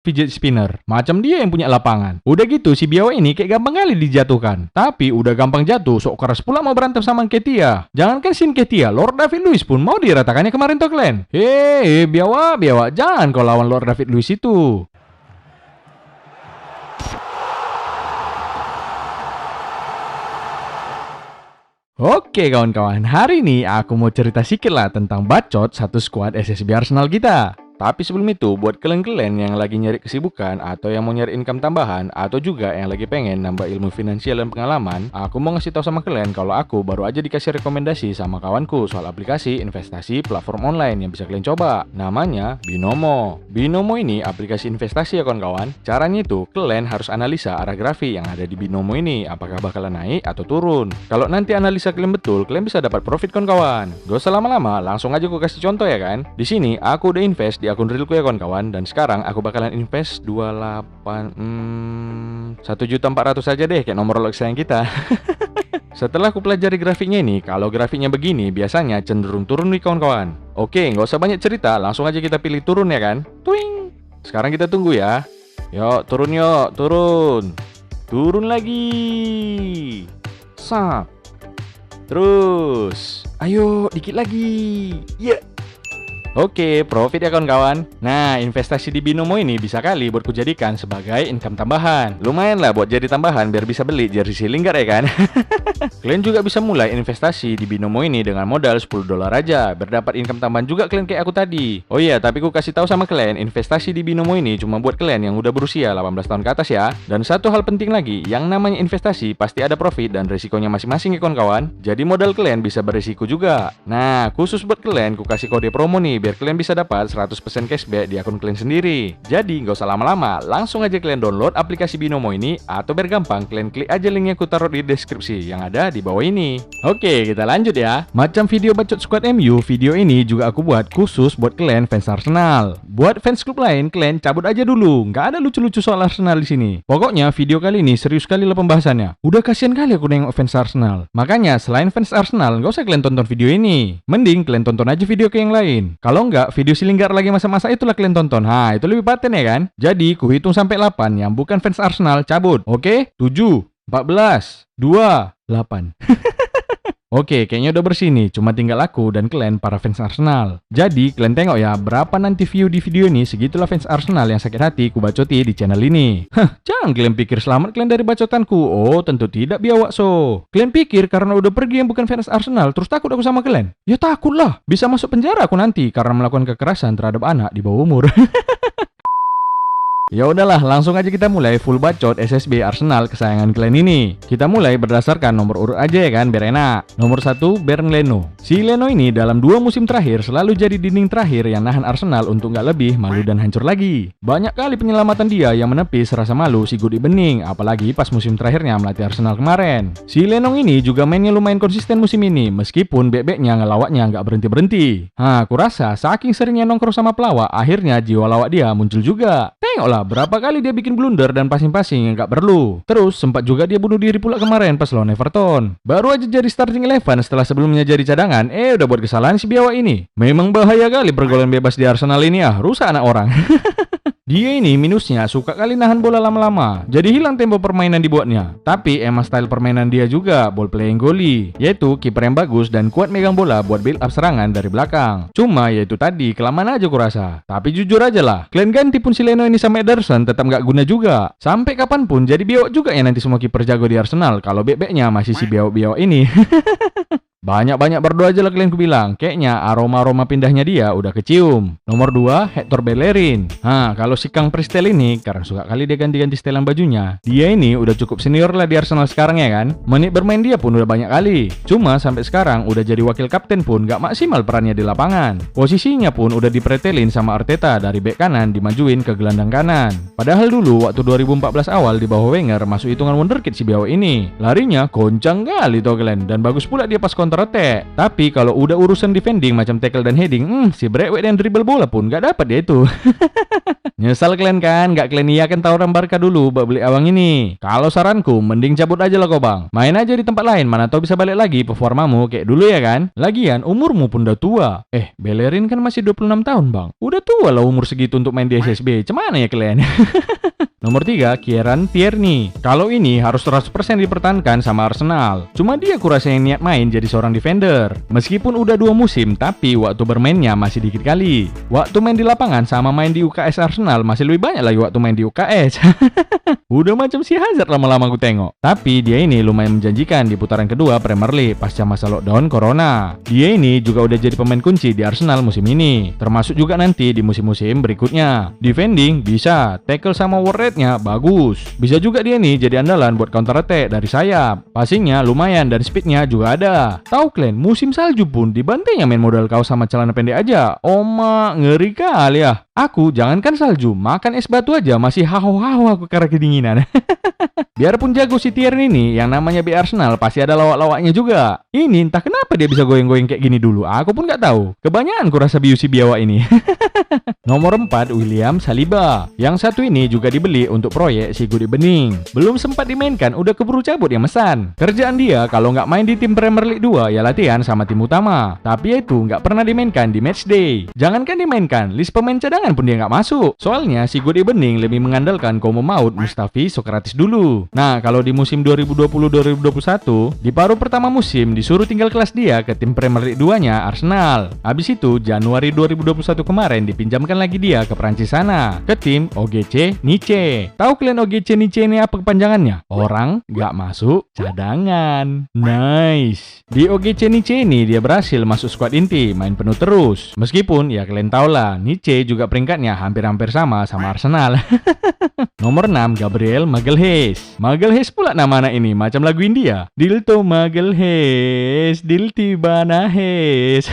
fidget spinner. Macam dia yang punya lapangan. Udah gitu si biawak ini kayak gampang kali dijatuhkan. Tapi udah gampang jatuh, sok keras pula mau berantem sama Nketiah. Jangankan si Nketiah, Lord David Luiz pun mau diratakannya kemarin tuh kalian. Hei, biawak, jangan kau lawan Lord David Luiz itu. Oke kawan-kawan, hari ini aku mau cerita sedikit lah tentang bacot satu skuad SSB Arsenal kita. Tapi sebelum itu, buat kalian-kalian yang lagi nyari kesibukan atau yang mau nyari income tambahan atau juga yang lagi pengen nambah ilmu finansial dan pengalaman, aku mau ngasih tahu sama kalian kalau aku baru aja dikasih rekomendasi sama kawanku soal aplikasi investasi platform online yang bisa kalian coba. Namanya Binomo. Binomo ini aplikasi investasi ya kawan-kawan. Caranya itu, kalian harus analisa arah grafik yang ada di Binomo ini, apakah bakalan naik atau turun. Kalau nanti analisa kalian betul, kalian bisa dapat profit kawan-kawan. Gak usah lama-lama, langsung aja aku kasih contoh ya kan. Di sini aku udah invest di akun realku ya kawan-kawan, dan sekarang aku bakalan invest 1.400.000 saja deh kayak nomor log sayang kita. Setelah aku pelajari grafiknya ini, kalau grafiknya begini biasanya cenderung turun nih kawan-kawan. Oke, nggak usah banyak cerita, langsung aja kita pilih turun ya kan. Twing. Sekarang kita tunggu ya. Yuk turun. Turun lagi. Sap. Terus, ayo dikit lagi. Ya. Oke, profit ya kawan-kawan. Nah, investasi di Binomo ini bisa kali buat kujadikan sebagai income tambahan. Lumayan lah buat jadi tambahan biar bisa beli jersey Lingard ya kan. Kalian juga bisa mulai investasi di Binomo ini dengan modal $10 aja, berdapat income tambahan juga kalian kayak aku tadi. Oh iya, tapi aku kasih tahu sama kalian, investasi di Binomo ini cuma buat kalian yang udah berusia 18 tahun ke atas ya. Dan satu hal penting lagi, yang namanya investasi pasti ada profit dan risikonya masing-masing ya kawan-kawan. Jadi modal kalian bisa berisiko juga. Nah, khusus buat kalian, aku kasih kode promo nih biar kalian bisa dapat 100% cashback di akun kalian sendiri. Jadi nggak usah lama-lama, langsung aja kalian download aplikasi Binomo ini, atau biar gampang kalian klik aja link yang aku taruh di deskripsi yang ada di bawah ini. Oke, kita lanjut ya. Macam video bacot squad MU, video ini juga aku buat khusus buat kalian fans Arsenal. Buat fans klub lain, kalian cabut aja dulu. Nggak ada lucu-lucu soal Arsenal di sini. Pokoknya video kali ini serius kali lah pembahasannya. Udah kasihan kali aku nengok fans Arsenal. Makanya selain fans Arsenal, nggak usah kalian tonton video ini. Mending kalian tonton aja video ke yang lain. Kalau nggak, video si Lingard lagi masa-masa itulah kalian tonton. Itu lebih paten ya kan? Jadi, ku hitung sampai 8 yang bukan fans Arsenal cabut. Oke? 7, 14, 2, 8. Oke, kayaknya udah bersih nih. Cuma tinggal aku dan kalian para fans Arsenal. Jadi, kalian tengok ya, berapa nanti view di video ini, segitulah fans Arsenal yang sakit hati ku bacoti di channel ini. Jangan kalian pikir selamat kalian dari bacotanku. Oh, tentu tidak biawak so. Kalian pikir karena udah pergi yang bukan fans Arsenal, terus takut aku sama kalian? Ya takutlah. Bisa masuk penjara aku nanti karena melakukan kekerasan terhadap anak di bawah umur. Ya udahlah, langsung aja kita mulai full bacot SSB Arsenal kesayangan kalian ini. Kita mulai berdasarkan nomor urut aja ya kan, biar enak. Nomor 1, Bernd Leno. Si Leno ini dalam 2 musim terakhir selalu jadi dinding terakhir yang nahan Arsenal untuk nggak lebih malu dan hancur lagi. Banyak kali penyelamatan dia yang menepis rasa malu si Gudi Bening, apalagi pas musim terakhirnya melatih Arsenal kemarin. Si Leno ini juga mainnya lumayan konsisten musim ini, meskipun bek-beknya ngelawaknya nggak berhenti-berhenti. Aku rasa saking seringnya nongkrong sama pelawak, akhirnya jiwa lawak dia muncul juga. Tengoklah berapa kali dia bikin blunder dan passing-passing yang gak perlu. Terus sempat juga dia bunuh diri pula kemarin pas lawan Everton. Baru aja jadi starting 11 setelah sebelumnya jadi cadangan, udah buat kesalahan si biawak ini. Memang bahaya kali pergaulan bebas di Arsenal ini ya, rusak anak orang. Dia ini minusnya suka kali nahan bola lama-lama, jadi hilang tempo permainan dibuatnya. Tapi emang style permainan dia juga ball playing goalie, yaitu kiper yang bagus dan kuat megang bola buat build up serangan dari belakang. Cuma yaitu tadi kelamaan aja kurasa. Tapi jujur aja lah, kalian ganti pun si Leno ini sama Ederson tetap nggak guna juga. Sampai kapanpun jadi biawak juga ya nanti semua kiper jago di Arsenal kalau bek-beknya masih si biawak-biawak ini. Banyak-banyak berdoa aja lah kalian ku bilang. Kayaknya aroma-aroma pindahnya dia udah kecium. Nomor 2, Hector Bellerin. Kalau si Kang Pristel ini, karena suka kali dia ganti-ganti setelan bajunya, dia ini udah cukup senior lah di Arsenal sekarang ya kan. Menit bermain dia pun udah banyak kali. Cuma sampai sekarang udah jadi wakil kapten pun gak maksimal perannya di lapangan. Posisinya pun udah dipretelin sama Arteta dari bek kanan dimajuin ke gelandang kanan. Padahal dulu waktu 2014 awal di bawah Wenger masuk hitungan wonderkid si biawak ini. Larinya goncang kali tuh kalian, dan bagus pula dia pas kontrak counter attack. Tapi kalau udah urusan defending macam tackle dan heading, si brewek dan dribble bola pun nggak dapat dia itu. Nyesal kalian kan? Nggak kalian iakan tawaran Barca dulu buat beli awang ini. Kalau saranku, mending cabut aja lah kau bang. Main aja di tempat lain, mana tahu bisa balik lagi performamu kayak dulu ya kan? Lagian umurmu pun udah tua. Bellerin kan masih 26 tahun bang. Udah tua lah umur segitu untuk main di SSB. Cemana ya kalian? Nomor 3, Kieran Tierney. Kalau ini harus 100% dipertahankan sama Arsenal. Cuma dia kurasa yang niat main jadi seorang defender. Meskipun udah 2 musim, tapi waktu bermainnya masih dikit kali. Waktu main di lapangan sama main di UKS Arsenal masih lebih banyak lagi waktu main di UKS. Udah macam si Hazard lama-lama aku tengok. Tapi dia ini lumayan menjanjikan di putaran kedua Premier League pasca masa lockdown Corona. Dia ini juga udah jadi pemain kunci di Arsenal musim ini. Termasuk juga nanti di musim-musim berikutnya. Defending bisa, tackle sama work rate-nya bagus. Bisa juga dia nih jadi andalan buat counter attack dari sayap. Passingnya lumayan dan speednya juga ada. Tahu kalian, musim salju pun dibantainya main modal kaos sama celana pendek aja. Oma, ngeri kali ya. Aku jangankan salju, makan es batu aja masih haho-haho aku karena kedinginan. Biarpun jago si Tierney ini, yang namanya B Arsenal pasti ada lawak-lawaknya juga. Ini entah kenapa dia bisa goyang-goyang kayak gini dulu. Aku pun nggak tahu. Kebanyakan kurasa biusi biawak ini. Nomor 4, William Saliba. Yang satu ini juga dibeli untuk proyek si Gudi Bening. Belum sempat dimainkan, udah keburu cabut yang mesan. Kerjaan dia kalau nggak main di tim Premier League 2 ya latihan sama tim utama. Tapi ya itu nggak pernah dimainkan di match day. Jangankan dimainkan, list pemain cadangan pun dia nggak masuk. Soalnya si Gudi Bening lebih mengandalkan Como Maut, Mustafi, Sokratis dulu. Nah, kalau di musim 2020-2021, di paruh pertama musim disuruh tinggal kelas dia ke tim Premier League 2-nya Arsenal. Habis itu Januari 2021 kemarin dipinjamkan lagi dia ke Prancis sana, ke tim OGC Nice. Tahu kalian OGC Nice ini apa kepanjangannya? Orang nggak masuk cadangan. Nice. Di OGC Nice ini dia berhasil masuk skuad inti, main penuh terus. Meskipun ya kalian tahu lah, Nice juga peringkatnya hampir-hampir sama Arsenal. Nomor 6, Gabriel Magalhaes. Magalhaes pula nama anak ini, macam lagu India. Dilto Magalhaes, Dilti Banahes.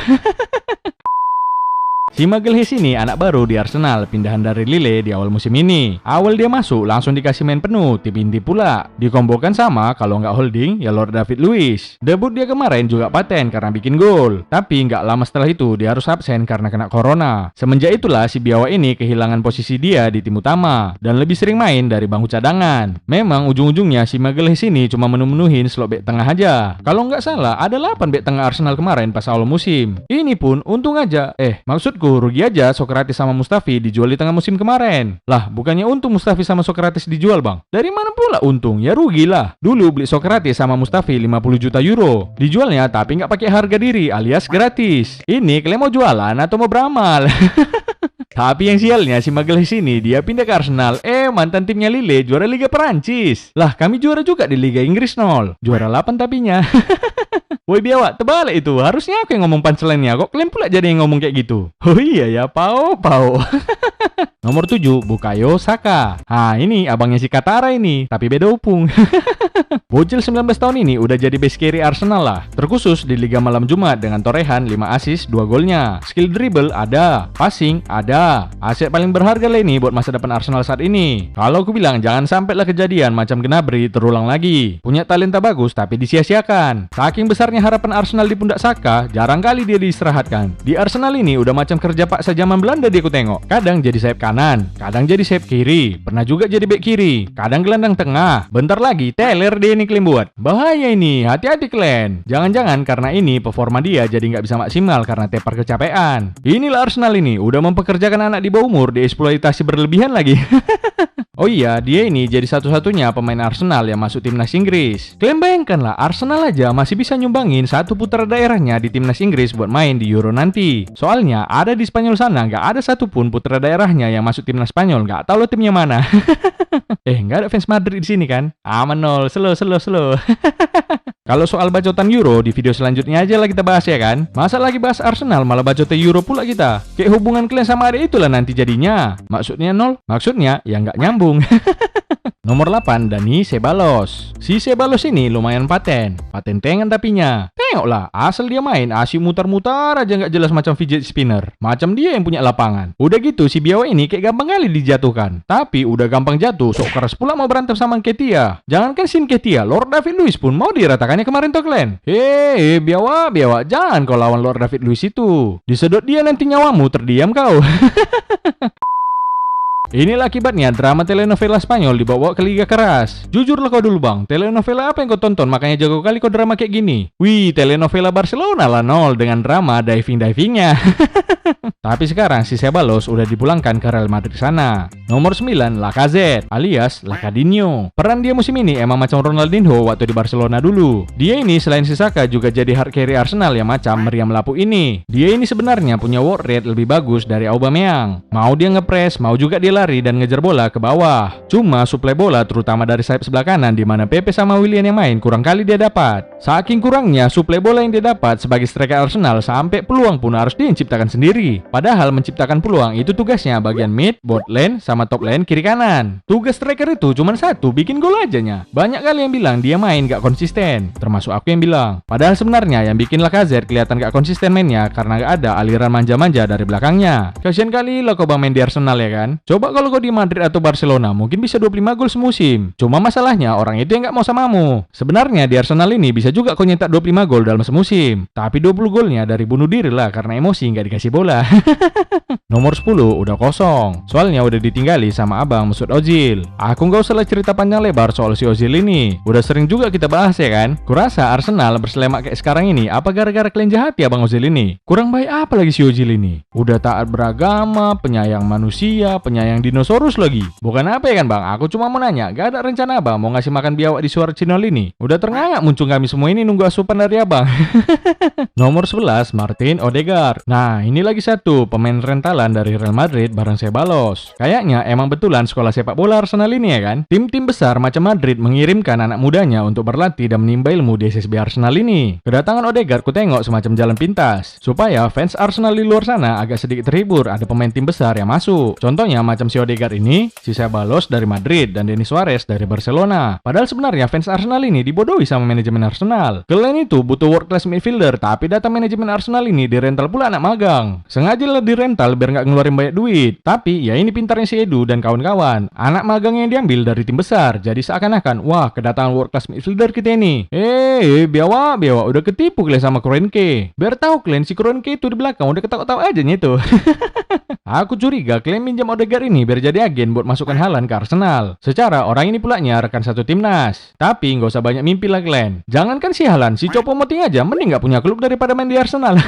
Si Magalhaes ini anak baru di Arsenal, pindahan dari Lille di awal musim ini. Awal dia masuk langsung dikasih main penuh, tim inti pula. Dikombokan sama, kalau nggak holding, ya Lord David Luiz. Debut dia kemarin juga paten karena bikin gol. Tapi nggak lama setelah itu dia harus absen karena kena corona. Semenjak itulah si biawak ini kehilangan posisi dia di tim utama dan lebih sering main dari bangku cadangan. Memang ujung-ujungnya si Magalhaes ini cuma menu-menuhin slot bek tengah aja. Kalau nggak salah ada 8 bek tengah Arsenal kemarin pas awal musim. Ini pun untung aja. Maksudku rugi aja Sokratis sama Mustafi dijual di tengah musim kemarin. Lah, bukannya untung Mustafi sama Sokratis dijual bang? Dari mana pula untung? Ya rugi lah. Dulu beli Sokratis sama Mustafi 50 juta euro. Dijualnya tapi nggak pakai harga diri alias gratis. Ini kalian mau jualan atau mau beramal? Tapi yang sialnya si Magalhaes ini dia pindah ke Arsenal. Mantan timnya Lille juara Liga Perancis. Lah, kami juara juga di Liga Inggris nol. Juara 8 tapinya. Woi biawak, terbalik itu. Harusnya aku yang ngomong punchline-nya. Kok kalian pula jadi yang ngomong kayak gitu? Oh iya ya, pao. Nomor 7, Bukayo Saka. Ini abangnya si Katara ini, tapi beda upung. Bocil 19 tahun ini udah jadi base carry Arsenal lah. Terkhusus di Liga Malam Jumat dengan torehan 5 assist 2 golnya. Skill dribble ada, passing ada. Aset paling berharga lah ini buat masa depan Arsenal saat ini. Kalau aku bilang jangan sampailah kejadian macam Gnabry terulang lagi. Punya talenta bagus tapi disia-siakan. Saking besarnya harapan Arsenal di pundak Saka, jarang kali dia diistirahatkan. Di Arsenal ini udah macam kerja paksa zaman Belanda dia ku tengok. Kadang jadi sayap kanan, kadang jadi sayap kiri, pernah juga jadi bek kiri, kadang gelandang tengah. Bentar lagi teler dia ini kalian buat. Bahaya ini, hati-hati kalian. Jangan-jangan karena ini performa dia jadi nggak bisa maksimal karena tepar kecapean. Inilah Arsenal ini, udah mempekerjakan anak di bawah umur dieksploitasi berlebihan lagi. Oh iya, dia ini jadi satu-satunya pemain Arsenal yang masuk timnas Inggris. Kalian bayangkanlah, Arsenal aja masih bisa nyumbangin satu putra daerahnya di timnas Inggris buat main di Euro nanti. Soalnya ada di Spanyol sana nggak ada satupun putra daerahnya yang masuk timnas Spanyol. Nggak tahu lo timnya mana. Nggak ada fans Madrid di sini kan? Aman nol, slow. Kalau soal bacotan Euro di video selanjutnya aja lah kita bahas ya kan. Masa lagi bahas Arsenal malah bacotan Euro pula kita. Kayak hubungan kalian sama adek itulah nanti jadinya. Maksudnya nol? Maksudnya ya nggak nyambung. Nomor 8, Dani Ceballos. Si Ceballos ini lumayan paten tengan tapinya. Tengoklah, asal dia main asyik mutar-mutar aja nggak jelas macam fidget spinner. Macam dia yang punya lapangan. Udah gitu si biawa ini kayak gampang kali dijatuhkan. Tapi udah gampang jatuh, sok keras pula mau berantem sama Nketiah. Jangankan si Nketiah, Lord David Luiz pun mau diratakannya kemarin tuh kalian. Hei, biawa, jangan kau lawan Lord David Luiz itu. Disedot dia nanti nyawamu, terdiam kau. Inilah akibatnya drama telenovela Spanyol dibawa ke liga keras. Jujurlah kau dulu bang, telenovela apa yang kau tonton makanya jago kali kau drama kayak gini? Wih, telenovela Barcelona lah nol dengan drama diving-divingnya. Tapi sekarang si Ceballos udah dipulangkan ke Real Madrid sana. Nomor 9, Lacazette alias Lacadinho. Peran dia musim ini emang macam Ronaldinho waktu di Barcelona dulu. Dia ini selain si Saka juga jadi hard carry Arsenal yang macam meriam lapu ini. Dia ini sebenarnya punya work rate lebih bagus dari Aubameyang. Mau dia ngepres, mau juga dia lari dan ngejar bola ke bawah. Cuma suplai bola terutama dari sayap sebelah kanan di mana Pepe sama Willian yang main kurang kali dia dapat. Saking kurangnya suplai bola yang dia dapat sebagai striker Arsenal sampai peluang pun harus dia ciptakan sendiri. Padahal menciptakan peluang itu tugasnya bagian mid, bot lane, sama top lane kiri kanan. Tugas striker itu cuma satu, bikin gol ajanya. Banyak kali yang bilang dia main gak konsisten, termasuk aku yang bilang. Padahal sebenarnya yang bikin Lacazette kelihatan gak konsisten mainnya karena gak ada aliran manja-manja dari belakangnya. Kasian kali lo kau main di Arsenal ya kan. Coba kalau kau di Madrid atau Barcelona mungkin bisa 25 gol semusim. Cuma masalahnya orang itu yang gak mau samamu. Sebenarnya di Arsenal ini bisa juga kau nyetak 25 gol dalam semusim. Tapi 20 golnya dari bunuh diri lah karena emosi gak dikasih bola. Nomor 10 udah kosong. Soalnya udah ditinggali sama abang Mesut Ozil. Aku nggak usah cerita panjang lebar soal si Ozil ini. Udah sering juga kita bahas ya kan. Kurasa Arsenal berselemak kayak sekarang ini apa gara-gara kalian jahat ya bang Ozil ini? Kurang baik apa lagi si Ozil ini? Udah taat beragama, penyayang manusia, penyayang dinosaurus lagi. Bukan apa ya kan bang? Aku cuma mau nanya, gak ada rencana abang mau ngasih makan biawak di suara Cinol ini? Udah terngangak muncul kami semua ini nunggu asupan dari abang. Nomor 11 Martin Odegaard. Nah ini lagi satu pemain rentalan dari Real Madrid bareng Ceballos. Kayaknya emang betulan sekolah sepak bola Arsenal ini ya kan. Tim-tim besar macam Madrid mengirimkan anak mudanya untuk berlatih dan menimba ilmu di SSB Arsenal ini. Kedatangan Odegaard ku tengok semacam jalan pintas supaya fans Arsenal di luar sana agak sedikit terhibur ada pemain tim besar yang masuk. Contohnya macam si Odegaard ini, si Ceballos dari Madrid dan Denis Suarez dari Barcelona. Padahal sebenarnya fans Arsenal ini dibodohi sama manajemen Arsenal. Kalian itu butuh world class midfielder, tapi data manajemen Arsenal ini dirental pula anak magang. Sengaja lah dirental biar nggak ngeluarin banyak duit. Tapi ya ini pintarnya si Edu dan kawan-kawan. Anak magang yang diambil dari tim besar. Jadi seakan-akan, wah kedatangan world class midfielder kita ini. Biawa, udah ketipu kalian sama Kroenke. Biar tahu kalian si Kroenke itu di belakang udah ketawa-tawa aja nih tuh. Aku curiga kalian minjam Odegaard ini biar jadi agen buat masukkan Haaland ke Arsenal. Secara orang ini pulanya rekan satu timnas. Tapi nggak usah banyak mimpi lah kalian. Jangankan si Haaland, si Choupo-Moting aja mending nggak punya klub daripada main di Arsenal.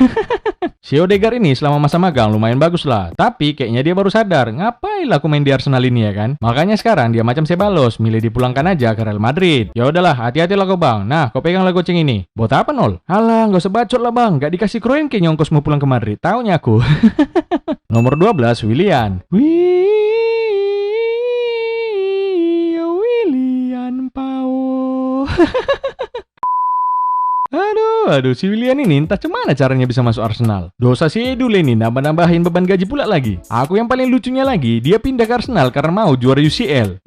Si Odegaard ini selama masa magang lumayan bagus lah. Tapi kayaknya dia baru sadar, ngapain lah aku main di Arsenal ini ya kan? Makanya sekarang dia macam Ceballos, milih dipulangkan aja ke Real Madrid. Ya udahlah, hati-hati lah kau bang. Nah, kau pegang lah goceng ini. Buat apa nol? Alah, nggak usah bacot lah bang. Nggak dikasih Kroenke nyongkos mau pulang ke Madrid. Taunya aku. Nomor 12 Willian. Willian Pau. Aduh, si Willian ini entah cemana caranya bisa masuk Arsenal. Dosa si Edu ini nambah-nambahin beban gaji pula lagi. Aku yang paling lucunya lagi, dia pindah ke Arsenal karena mau juara UCL.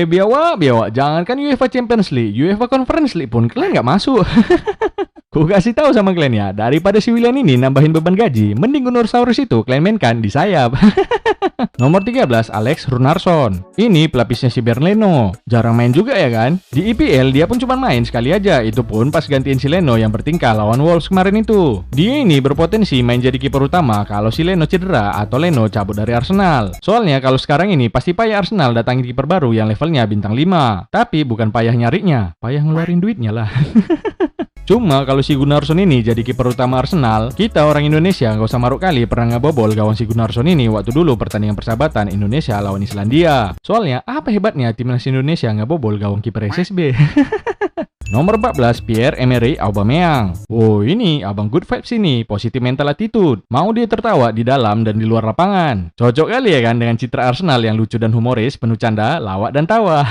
Biawa, jangankan UEFA Champions League, UEFA Conference League pun kalian nggak masuk. Ku kasih tahu sama kalian ya, daripada si Willian ini nambahin beban gaji, mending Gunursaurus itu kalian mainkan di sayap. Nomor 13 Alex Runarsson. Ini pelapisnya si Berleno. Jarang main juga ya kan? Di IPL dia pun cuma main sekali aja, itu pun pas gantiin si Leno yang bertingkah lawan Wolves kemarin itu. Dia ini berpotensi main jadi kiper utama kalau si Leno cedera atau Leno cabut dari Arsenal. Soalnya kalau sekarang ini pasti payah Arsenal datangin kiper baru yang levelnya bintang 5. Tapi bukan payah nyarinya, payah ngeluarin duitnya lah. Cuma kalau si Gunnarsson ini jadi kiper utama Arsenal, kita orang Indonesia nggak usah maruk kali pernah ngebobol gawang si Gunnarsson ini waktu dulu pertandingan persahabatan Indonesia lawan Islandia. Soalnya apa hebatnya timnas Indonesia ngebobol gawang kiper SSB? Nomor 14 Pierre-Emerick Aubameyang. Oh ini abang good vibes ini, positive mental attitude. Mau dia tertawa di dalam dan di luar lapangan. Cocok kali ya kan dengan citra Arsenal yang lucu dan humoris, penuh canda, lawak dan tawa.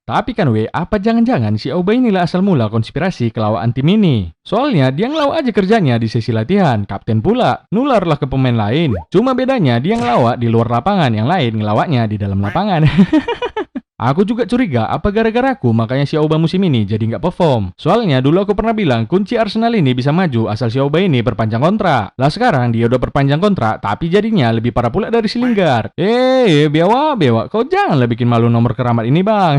Tapi kan apa jangan-jangan si Auba inilah asal mula konspirasi kelawaan tim ini. Soalnya dia ngelawak aja kerjanya di sesi latihan, kapten pula, nularlah ke pemain lain. Cuma bedanya dia ngelawak di luar lapangan, yang lain ngelawaknya di dalam lapangan. Aku juga curiga apa gara-gara aku makanya si Auba musim ini jadi nggak perform. Soalnya dulu aku pernah bilang kunci Arsenal ini bisa maju asal si Auba ini perpanjang kontrak. Lah sekarang dia udah perpanjang kontrak tapi jadinya lebih parah pula dari si Lingard. Bewak, kau janganlah bikin malu nomor keramat ini bang.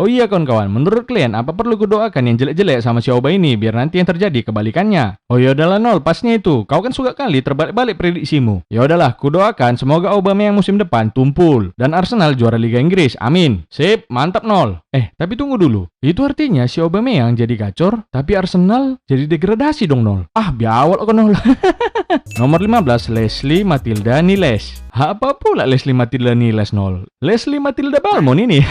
Oh iya kawan-kawan, menurut kalian apa perlu kudoakan yang jelek-jelek sama si Auba ini biar nanti yang terjadi kebalikannya? Oh ya udahlah Nol, pasnya itu. Kau kan suka kali terbalik-balik prediksimu. Ya udahlah, kudoakan semoga Aubameyang musim depan tumpul dan Arsenal juara Liga Inggris. Amin. Sip, mantap Nol. Tapi tunggu dulu. Itu artinya si Aubameyang jadi gacor, tapi Arsenal jadi degradasi dong Nol. Biawak kok Nol. Nomor 15, Leslie Matilda Niles. Apa pula Leslie Matilda Niles Nol? Leslie Matilda Balmon ini.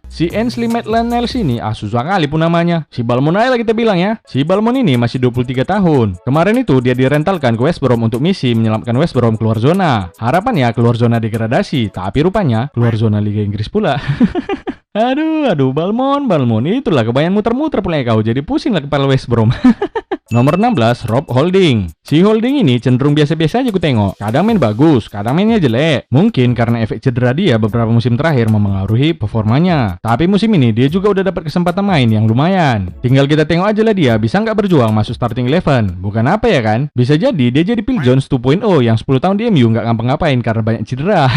Si Ainsley Maitland-Niles ini susah kali pun namanya. Si Balmon aja lah kita bilang ya. Si Balmon ini masih 23 tahun. Kemarin itu dia direntalkan ke West Brom untuk misi menyelamatkan West Brom keluar zona. Harapannya keluar zona degradasi, tapi rupanya keluar zona Liga Inggris pula. Aduh, Balmon, itulah kebanyakan muter-muter pula kau, jadi pusing lah kepala West Brom. Nomor 16, Rob Holding. Si Holding ini cenderung biasa-biasa aja ku tengok. Kadang main bagus, kadang mainnya jelek. Mungkin karena efek cedera dia beberapa musim terakhir memengaruhi performanya. Tapi musim ini dia juga udah dapat kesempatan main yang lumayan. Tinggal kita tengok aja lah dia bisa nggak berjuang masuk starting 11. Bukan apa ya kan? Bisa jadi dia jadi Phil Jones 2.0 yang 10 tahun di MU nggak ngapa-ngapain karena banyak cedera.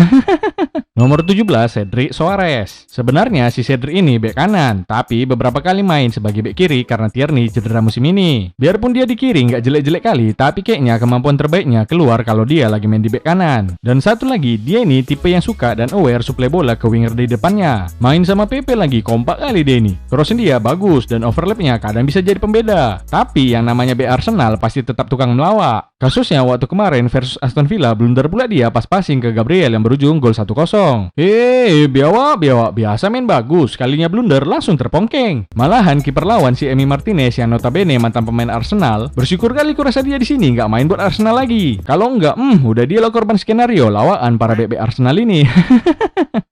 Nomor 17, Cedric Soares. Sebenarnya si Cedric ini bek kanan, tapi beberapa kali main sebagai bek kiri karena Tierney cedera musim ini. Biarpun dia di kiri nggak jelek-jelek kali, tapi kayaknya kemampuan terbaiknya keluar kalau dia lagi main di bek kanan. Dan satu lagi, dia ini tipe yang suka dan aware suplai bola ke winger di depannya. Main sama Pepe lagi, kompak kali dia ini. Crossing dia bagus dan overlapnya kadang bisa jadi pembeda. Tapi yang namanya bek Arsenal pasti tetap tukang melawak. Kasusnya waktu kemarin versus Aston Villa, blunder pula dia pas passing ke Gabriel yang berujung gol 1-0. Biawak, biasa main bagus, kalinya blunder langsung terpongkeng. Malahan kiper lawan si Emi Martinez yang notabene mantan pemain Arsenal, bersyukur kali kurasa dia di sini nggak main buat Arsenal lagi. Kalau nggak, udah dia lo korban skenario lawan para bek Arsenal ini.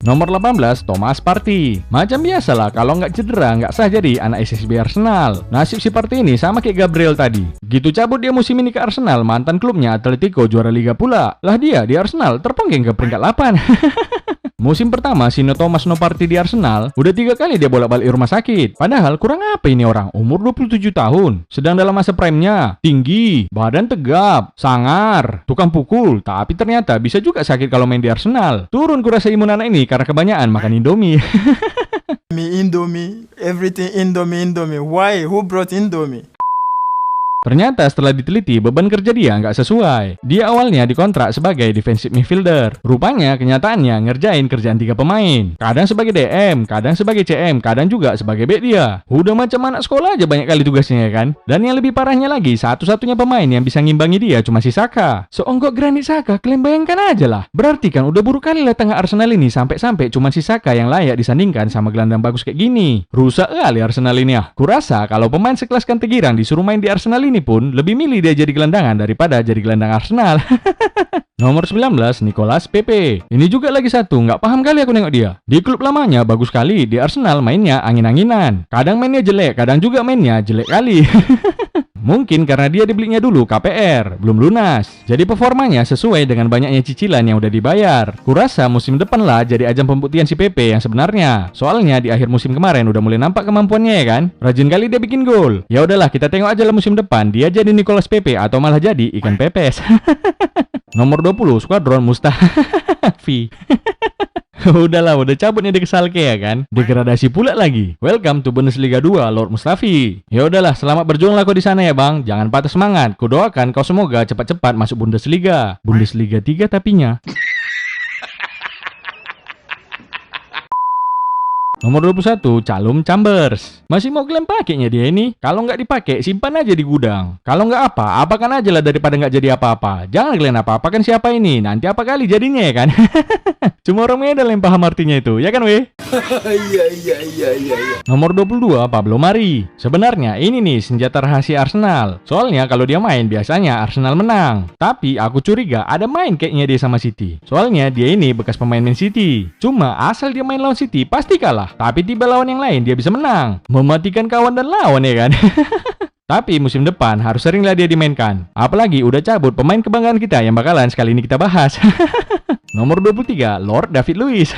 Nomor 18, Thomas Partey. Macam biasalah, kalau nggak cedera nggak sah jadi anak SSB Arsenal. Nasib si Partey ini sama kayak Gabriel tadi. Gitu cabut dia musim ini ke Arsenal, mantan klubnya Atletico juara Liga pula. Lah dia di Arsenal terponggeng ke peringkat 8. Musim pertama si Thomas Partey di Arsenal, udah 3 kali dia bolak-balik rumah sakit. Padahal kurang apa ini orang, umur 27 tahun. Sedang dalam masa prime-nya, tinggi, badan tegap, sangar, tukang pukul. Tapi ternyata bisa juga sakit kalau main di Arsenal. Turun kurasa imun anak ini karena kebanyakan makan Indomie. Indomie, everything Indomie. Why? Who brought Indomie? Ternyata setelah diteliti beban kerja dia nggak sesuai. Dia awalnya dikontrak sebagai defensive midfielder. Rupanya kenyataannya ngerjain kerjaan 3 pemain. Kadang sebagai DM, kadang sebagai CM, kadang juga sebagai back dia. Udah macam anak sekolah aja banyak kali tugasnya ya kan. Dan yang lebih parahnya lagi, satu-satunya pemain yang bisa ngimbangi dia cuma si Saka. Seonggok Granit Saka, kalian bayangkan aja lah. Berarti kan udah buruk kali lah tengah Arsenal ini sampai-sampai cuma si Saka yang layak disandingkan sama gelandang bagus kayak gini. Rusak kali Arsenal ini ya. Kurasa kalau pemain sekelas Kantegirang disuruh main di Arsenal ini pun lebih milih dia jadi gelandangan daripada jadi gelandang Arsenal. Nomor 19, Nicolas Pepe. Ini juga lagi satu, nggak paham kali aku nengok dia. Di klub lamanya bagus kali, di Arsenal mainnya angin-anginan. Kadang mainnya jelek, kadang juga mainnya jelek kali. Mungkin karena dia dibelinya dulu KPR, belum lunas. Jadi performanya sesuai dengan banyaknya cicilan yang udah dibayar. Kurasa musim depan lah jadi ajang pembuktian si Pepe yang sebenarnya. Soalnya di akhir musim kemarin udah mulai nampak kemampuannya ya kan. Rajin kali dia bikin gol. Ya udahlah kita tengok aja lah musim depan dia jadi Nicolas Pepe atau malah jadi ikan pepes. Nomor 20, Skuadron Mustafi. Udahlah, udah cabut nih di Schalke ya kan. Degradasi pula lagi. Welcome to Bundesliga 2, Lord Mustafi. Ya udahlah, selamat berjuang lah kau di sana ya bang. Jangan patah semangat. Kudoakan kau semoga cepat-cepat masuk Bundesliga. Bundesliga 3 tapinya. Nomor 21, Calum Chambers. Masih mau klaim pakainya dia ini. Kalau nggak dipakai, simpan aja di gudang. Kalau nggak apa, apakan aja lah daripada nggak jadi apa-apa. Jangan kalian apa-apakan siapa ini. Nanti apa kali jadinya ya kan. Cuma orang Medan yang paham artinya itu, ya kan weh? Iya. Nomor 22, Pablo Mari. Sebenarnya ini nih senjata rahasia Arsenal. Soalnya kalau dia main biasanya Arsenal menang. Tapi aku curiga ada main kayaknya dia sama City. Soalnya dia ini bekas pemain Man City. Cuma asal dia main lawan City pasti kalah. Tapi tiba lawan yang lain dia bisa menang. Mematikan kawan dan lawan ya kan. Tapi musim depan harus seringlah dia dimainkan. Apalagi udah cabut pemain kebanggaan kita yang bakalan sekali ini kita bahas. Nomor 23, Lord David Luiz.